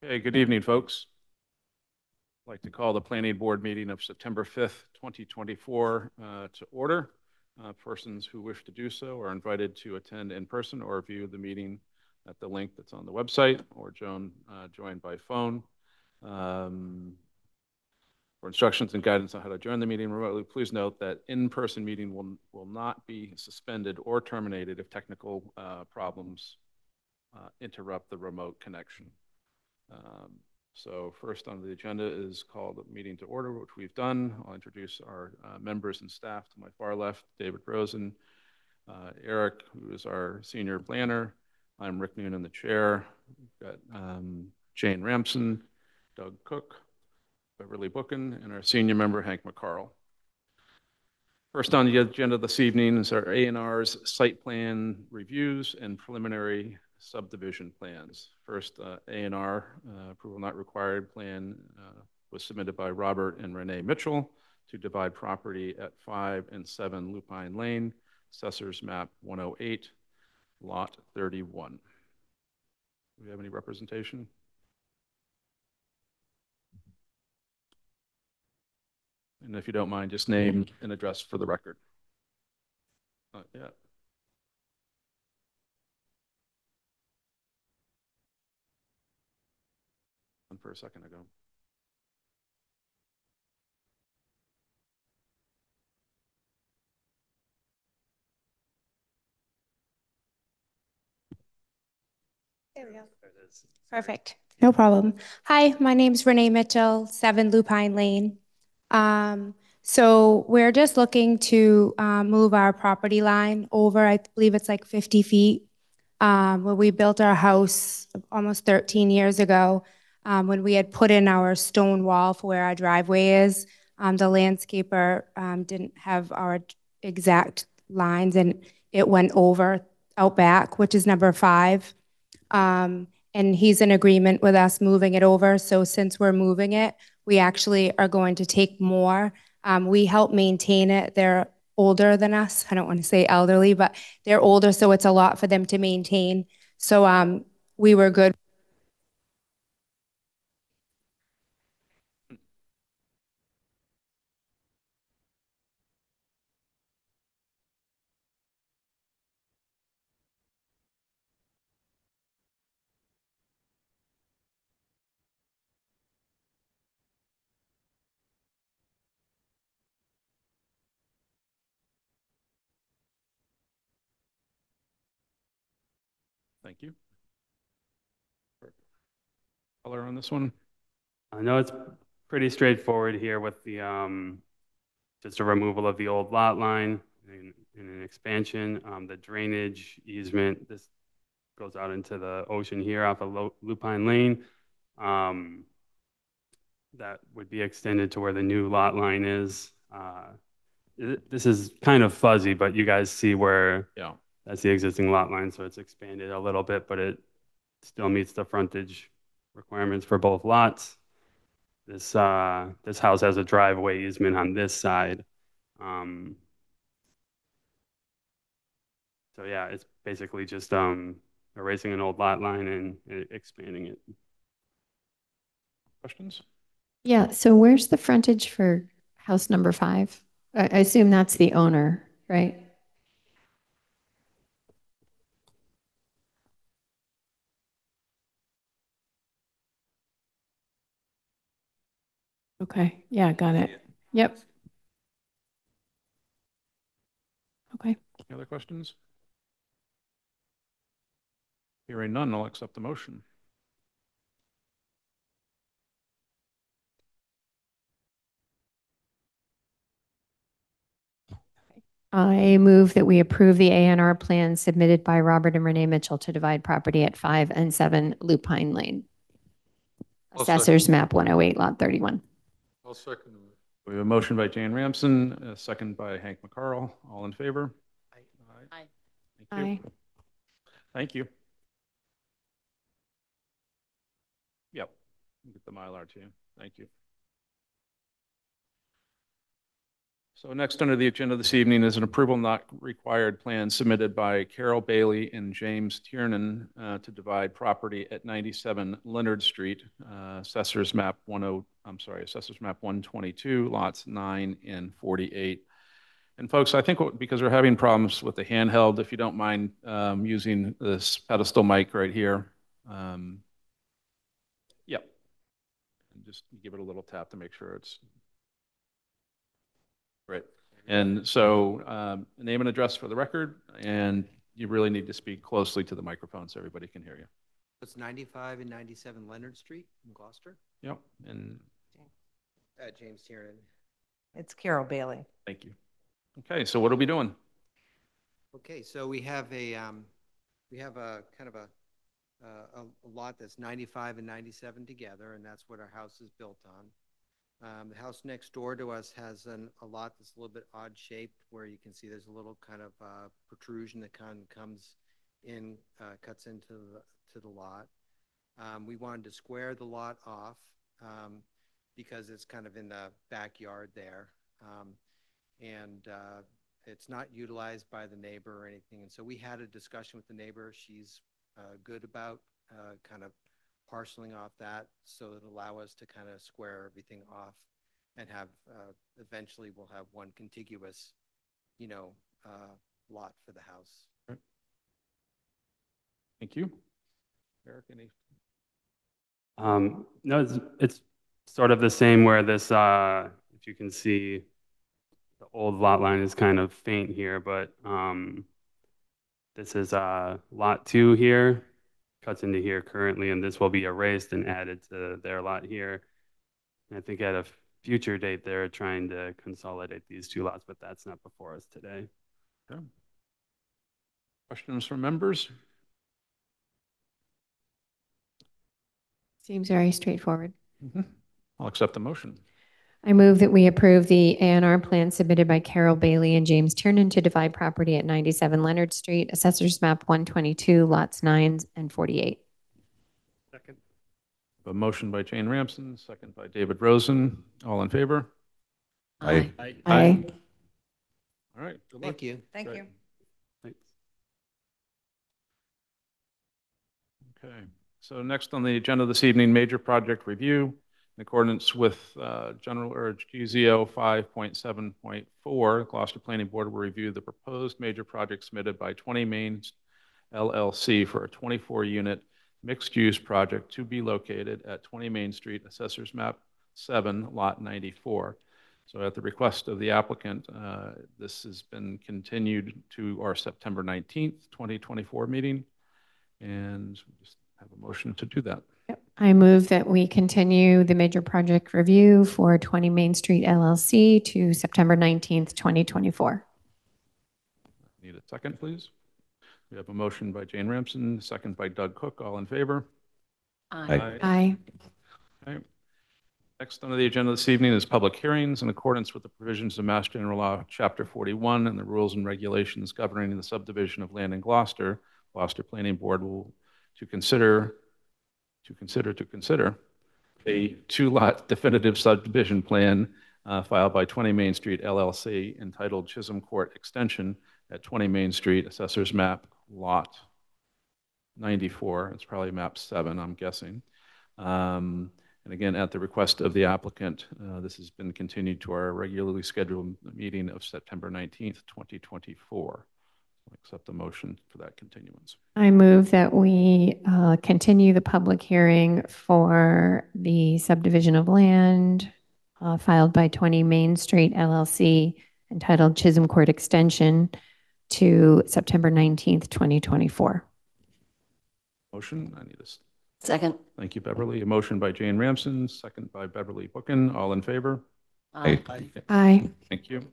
Okay, good evening, folks. I'd like to call the Planning Board meeting of September 5th, 2024 to order. Persons who wish to do so are invited to attend in person or view the meeting at the link that's on the website or join by phone. For instructions and guidance on how to join the meeting remotely, please note that in-person meeting will not be suspended or terminated if technical problems interrupt the remote connection. So first on the agenda is called the meeting to order, which we've done. I'll introduce our members and staff. To my far left, David Rosen, Eric, who is our senior planner. I'm Rick Noonan, the chair. We've got Jane Ramson, Doug Cook, Beverly Bookin, and our senior member, Hank McCarl. First on the agenda this evening is our A&R's site plan reviews and preliminary subdivision plans. First, A&R approval not required plan was submitted by Robert and Renee Mitchell to divide property at 5 and 7 Lupine Lane, Assessor's Map 108, Lot 31. Do we have any representation? And if you don't mind, just name and address for the record. Yeah. For a second ago. There we go. Perfect. No problem. Hi, my name's Renee Mitchell, 7 Lupine Lane. So we're just looking to move our property line over. I believe it's like 50 feet. When we built our house almost 13 years ago, when we had put in our stone wall for where our driveway is, the landscaper didn't have our exact lines, and it went over out back, which is number 5. And he's in agreement with us moving it over. So since we're moving it, we actually are going to take more. We help maintain it. They're older than us. I don't want to say elderly, but they're older, so it's a lot for them to maintain. So we were good. Thank you. Color on this one? I know it's pretty straightforward here with the just a removal of the old lot line and an expansion. The drainage easement, this goes out into the ocean here off of Lupine Lane. That would be extended to where the new lot line is. This is kind of fuzzy, but you guys see where that's the existing lot line, so it's expanded a little bit, but it still meets the frontage requirements for both lots. This house has a driveway easement on this side. So yeah, it's basically just erasing an old lot line and expanding it. Questions? Yeah, so where's the frontage for house number 5? I assume that's the owner, right? Okay, yeah, got it. Yep. Okay. Any other questions? Hearing none, I'll accept the motion. I move that we approve the A&R plan submitted by Robert and Renee Mitchell to divide property at 5 and 7 Lupine Lane. Assessor's Map 108, Lot 31. I'll second. We have a motion by Jane Ramson, a second by Hank McCarl. All in favor? Aye. Thank you. Thank you. Yep. Get the Mylar too. Thank you. So next under the agenda this evening is an approval not required plan submitted by Carol Bailey and James Tiernan to divide property at 97 Leonard Street, Assessors Map 122, lots 9 and 48. And folks, I think because we're having problems with the handheld, if you don't mind using this pedestal mic right here. Yep. And just give it a little tap to make sure it's right. And so name and address for the record, and you really need to speak closely to the microphone so everybody can hear you. It's 95 and 97 Leonard Street in Gloucester. Yep. And James Tiernan. It's Carol Bailey. thank you. Okay, so what are we doing? Okay, so we have a kind of a lot that's 95 and 97 together, and that's what our house is built on. The house next door to us has a lot that's a little bit odd shaped, where you can see there's a little kind of protrusion that kind of comes in, cuts into the lot. We wanted to square the lot off because it's kind of in the backyard there, and it's not utilized by the neighbor or anything. And so we had a discussion with the neighbor. She's good about kind of parceling off that, so it'll allow us to kind of square everything off and have eventually we'll have one contiguous, lot for the house. Right. Thank you. Eric, any? No, it's sort of the same where this, if you can see, the old lot line is kind of faint here, but this is lot 2 here. Cuts into here currently, and this will be erased and added to their lot here. And I think at a future date, they're trying to consolidate these 2 lots, but that's not before us today. Okay. Questions from members? Seems very straightforward. Mm-hmm. I'll accept the motion. I move that we approve the A&R plan submitted by Carol Bailey and James Tiernan to divide property at 97 Leonard Street, Assessors Map 122, lots 9 and 48. Second. A motion by Jane Ramsden, second by David Rosen. All in favor? Aye. Aye. All right. Good luck. Thank you. Thank Great. you. Thanks. Okay. So next on the agenda this evening, major project review. In accordance with General Urge GZO 5.7.4, Gloucester Planning Board will review the proposed major project submitted by 20 Mains LLC for a 24-unit mixed-use project to be located at 20 Main Street, Assessors Map 7, Lot 94. So at the request of the applicant, this has been continued to our September 19th, 2024 meeting, and just have a motion to do that. I move that we continue the major project review for 20 Main Street LLC to September 19th, 2024. Need a second, please? We have a motion by Jane Ramsden, second by Doug Cook. All in favor? Aye. Aye. Okay. Next on the agenda this evening is public hearings in accordance with the provisions of Mass General Law, Chapter 41, and the rules and regulations governing the subdivision of land in Gloucester. Gloucester Planning Board will consider a 2-lot definitive subdivision plan filed by 20 Main Street LLC entitled Chisholm Court Extension at 20 Main Street, Assessors Map Lot 94. It's probably Map 7, I'm guessing. And again, at the request of the applicant, this has been continued to our regularly scheduled meeting of September 19th, 2024. I'll accept the motion for that continuance. I move that we continue the public hearing for the subdivision of land filed by 20 Main Street LLC entitled Chisholm Court Extension to September 19th, 2024. Motion, I need a Second. thank you, Beverly. A motion by Jane Ramsden, second by Beverly Bookin. All in favor? Aye. Aye. Thank you.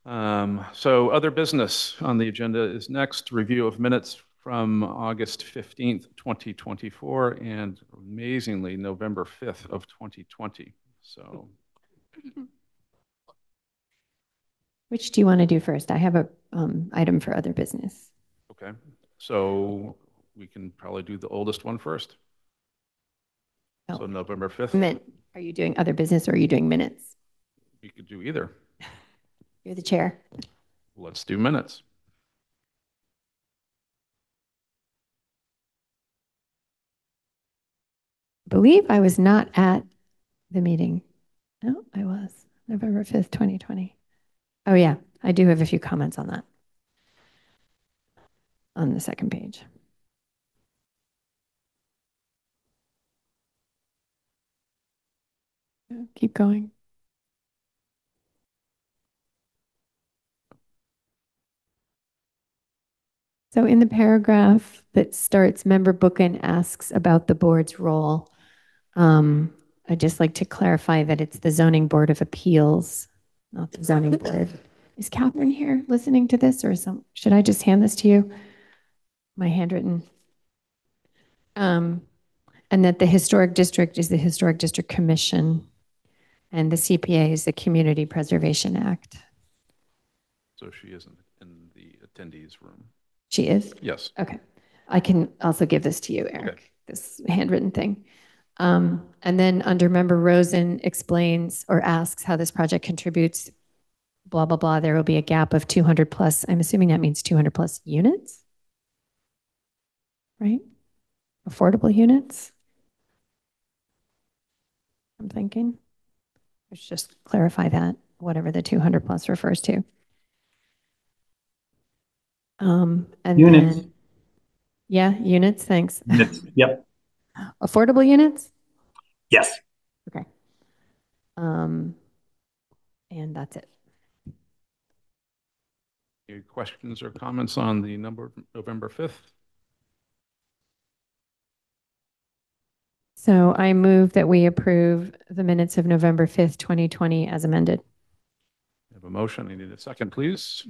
So other business on the agenda is next, review of minutes from August 15th, 2024, and amazingly, November 5th of 2020. So. Which do you want to do first? I have a item for other business. Okay, so we can probably do the oldest one first. Oh. So November 5th. Are you doing other business or are you doing minutes? We could do either. You're the chair. Let's do minutes. I believe I was not at the meeting. No, I was. November 5th, 2020. Oh, yeah. I do have a few comments on that. On the second page. Keep going. So in the paragraph that starts, member Bookin asks about the board's role. I'd just like to clarify that it's the Zoning Board of Appeals, not the Zoning Board. Is Catherine here listening to this, or should I just hand this to you? My handwritten. And that the Historic District is the Historic District Commission, and the CPA is the Community Preservation Act. So she isn't in the attendees room. She is? Yes. Okay. I can also give this to you, Eric, okay. This handwritten thing. And then under member Rosen explains or asks how this project contributes, blah, blah, blah. There will be a gap of 200 plus. I'm assuming that means 200 plus units, right? Affordable units. I'm thinking. Let's just clarify that, whatever the 200 plus refers to. And units. Then, yeah, units, thanks. Units, yep. Affordable units? Yes. Okay. And that's it. Any questions or comments on the number of November 5th? So I move that we approve the minutes of November 5th, 2020 as amended. We have a motion. I need a second, please.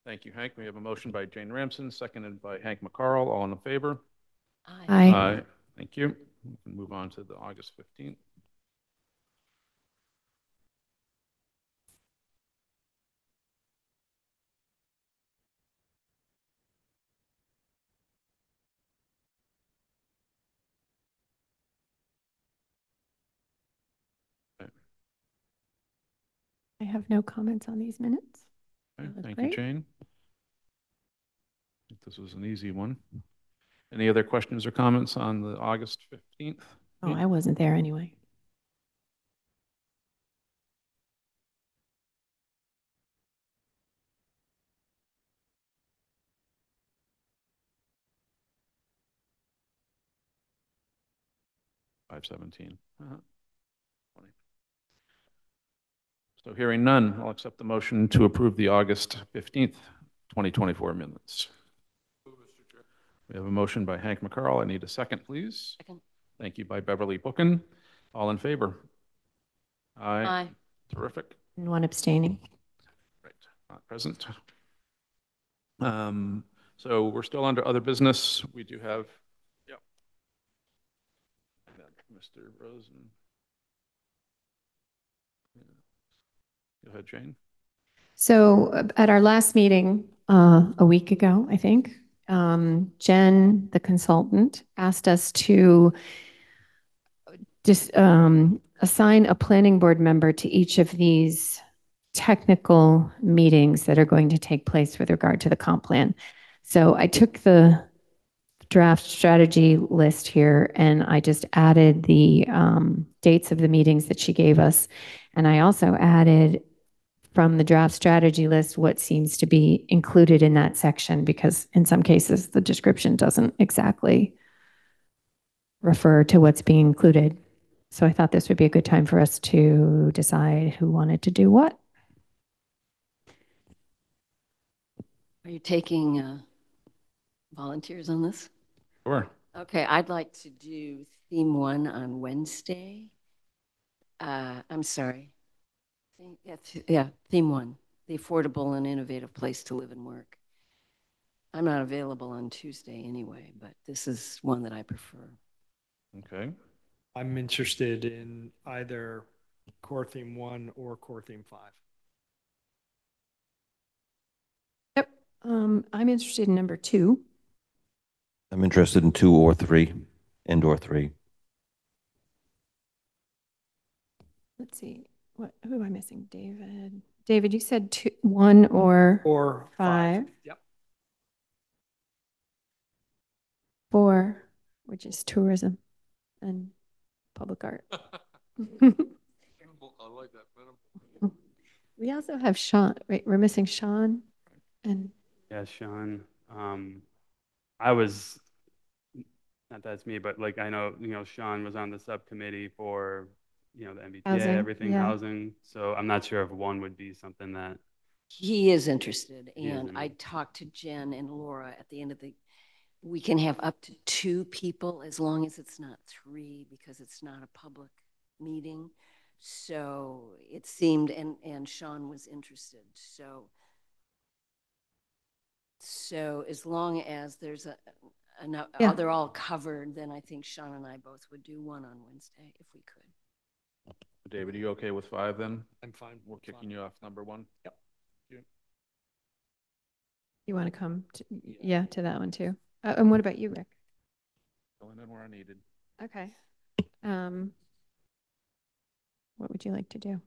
Thank you, Hank. We have a motion by Jane Ramsden, seconded by Hank McCarl. All in favor? Aye. Aye. Thank you. We can move on to the August 15th. I have no comments on these minutes. Okay, thank you, Jane. I think this was an easy one. Any other questions or comments on the August 15th? Oh, I wasn't there anyway. So hearing none, I'll accept the motion to approve the August 15th, 2024 minutes. We have a motion by Hank McCarl. I need a second, please. Second. Thank you by Beverly Bookin. All in favor? Aye. Aye. Terrific. And one abstaining. Right, not present. So we're still under other business. We do have, yep. Mr. Rosen. Go ahead, Jane. So at our last meeting a week ago, I think, Jen, the consultant, asked us to just assign a planning board member to each of these technical meetings that are going to take place with regard to the comp plan. So I took the draft strategy list here and I just added the dates of the meetings that she gave us. And I also added from the draft strategy list what seems to be included in that section, because in some cases the description doesn't exactly refer to what's being included. So I thought this would be a good time for us to decide who wanted to do what. Are you taking volunteers on this? Sure. Okay, I'd like to do theme 1 on Wednesday. I'm sorry. Yeah, theme 1, the affordable and innovative place to live and work. I'm not available on Tuesday anyway, but this is one that I prefer. Okay. I'm interested in either core theme 1 or core theme 5. Yep. I'm interested in number 2. I'm interested in 2 or 3, and or 3. let's see, who am I missing? David. David, you said 1 or 5. Yep. 4, which is tourism and public art. I like that. We also have Sean. Wait, we're missing Sean and Yeah, Sean. I was, not that it's me, but like I know, Sean was on the subcommittee for, the MBTA, housing. everything Yeah. housing. So I'm not sure if 1 would be something that. He is interested, He is and I interested. talked to Jen and Laura at the end of we can have up to 2 people as long as it's not 3 because it's not a public meeting. So it seemed, and Sean was interested. So as long as there's Yeah. they're all covered, then I think Sean and I both would do 1 on Wednesday if we could. David, are you okay with 5 then? I'm fine. We're kicking you off number 1. Yep. You want to come to that one too. And what about you, Rick? Going in where I needed. Okay. What would you like to do?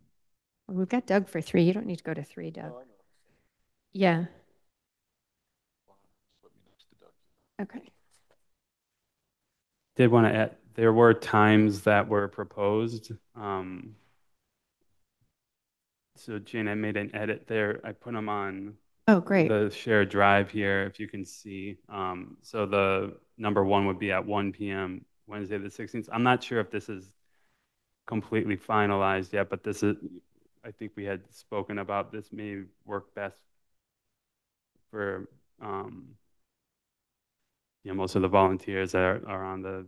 Well, we've got Doug for 3. You don't need to go to 3, Doug. Yeah. Okay. Did want to add, there were times that were proposed. So Jane, I made an edit there. I put them on Oh, great. the shared drive here, if you can see. So the number 1 would be at 1 p.m. Wednesday the 16th. I'm not sure if this is completely finalized yet, but this is, I think we had spoken about this may work best for most of the volunteers that are on the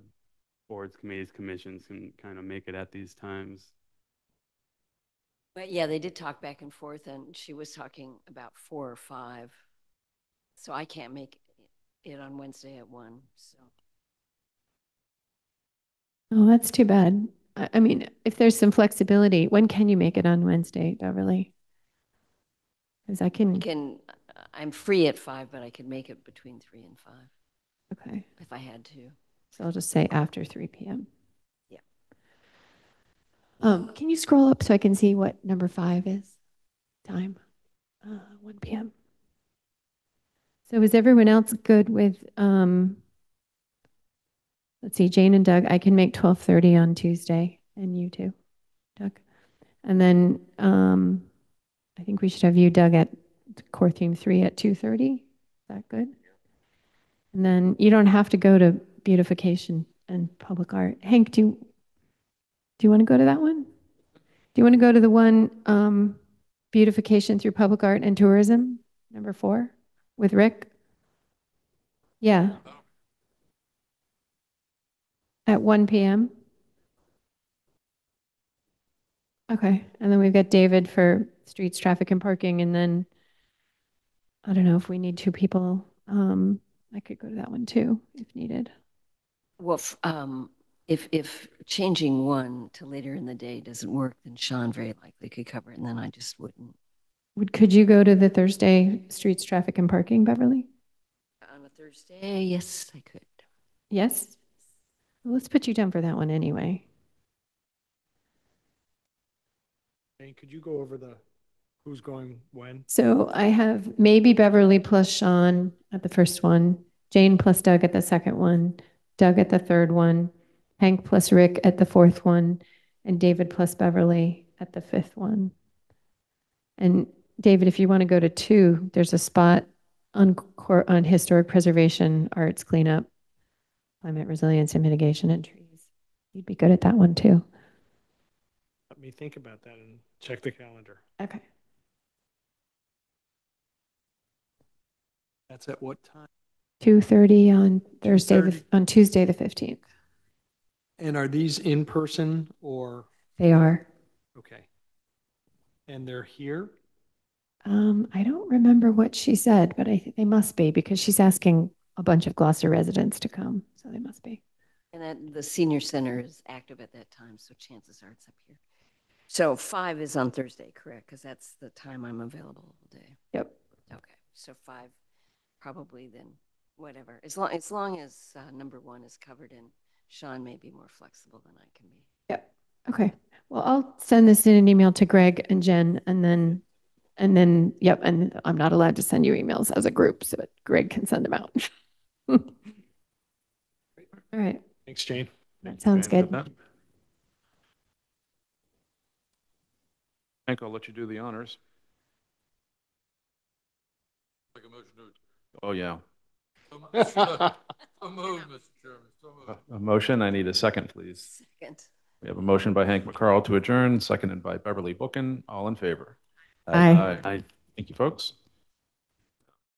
boards, committees, commissions can kind of make it at these times. But yeah, they did talk back and forth, and she was talking about 4 or 5. So I can't make it on Wednesday at 1. So. Oh, that's too bad. I mean, if there's some flexibility, when can you make it on Wednesday, Beverly? Because I'm free at 5, but I could make it between 3 and 5. Okay. If I had to. So I'll just say after 3 p.m. Yeah. Can you scroll up so I can see what number 5 is? Time. 1 p.m. So is everyone else good with, let's see, Jane and Doug, I can make 12:30 on Tuesday, and you too, Doug. And then I think we should have you, Doug, at core theme 3 at 2:30. Is that good? And then you don't have to go to beautification and public art. Hank, do you want to go to that one? Do you want to go to the one beautification through public art and tourism, number 4, with Rick? Yeah. At 1 p.m. Okay. And then we've got David for streets, traffic, and parking. And then I don't know if we need 2 people. I could go to that one too if needed. Well, if changing 1 to later in the day doesn't work, then Sean very likely could cover it, and then I just wouldn't. Could you go to the Thursday streets, traffic, and parking, Beverly? On a Thursday, yes, I could. Yes? Well, let's put you down for that one anyway. And could you go over who's going when? So I have maybe Beverly plus Sean at the first one, Jane plus Doug at the second one, Doug at the third one, Hank plus Rick at the fourth one, and David plus Beverly at the fifth one. And David, if you want to go to 2, there's a spot on historic preservation, arts cleanup, climate resilience and mitigation, and trees. You'd be good at that one too. Let me think about that and check the calendar. Okay. That's at what time? 2:30 on Thursday, 2:30? on Tuesday the 15th. And are these in person or? They are. Okay. And they're here? I don't remember what she said, but I think they must be because she's asking a bunch of Gloucester residents to come, so they must be. And then the senior center is active at that time, so chances are it's up here. So 5 is on Thursday, correct? Because that's the time I'm available all day. Yep. Okay, so 5 probably then, whatever. As long as number 1 is covered and Sean may be more flexible than I can be. Yep. Okay. Well, I'll send this in an email to Greg and Jen, and then, yep, and I'm not allowed to send you emails as a group, so Greg can send them out. All right, Thanks, Jane. that sounds Jane, good. that. Hank, I'll let you do the honors. Make a motion to. Oh, yeah. So moved, Mr. Chairman. So moved. A motion. I need a second, please. Second. We have a motion by Hank McCarl to adjourn, seconded by Beverly Bookin. All in favor? Aye. Aye. Thank you, folks.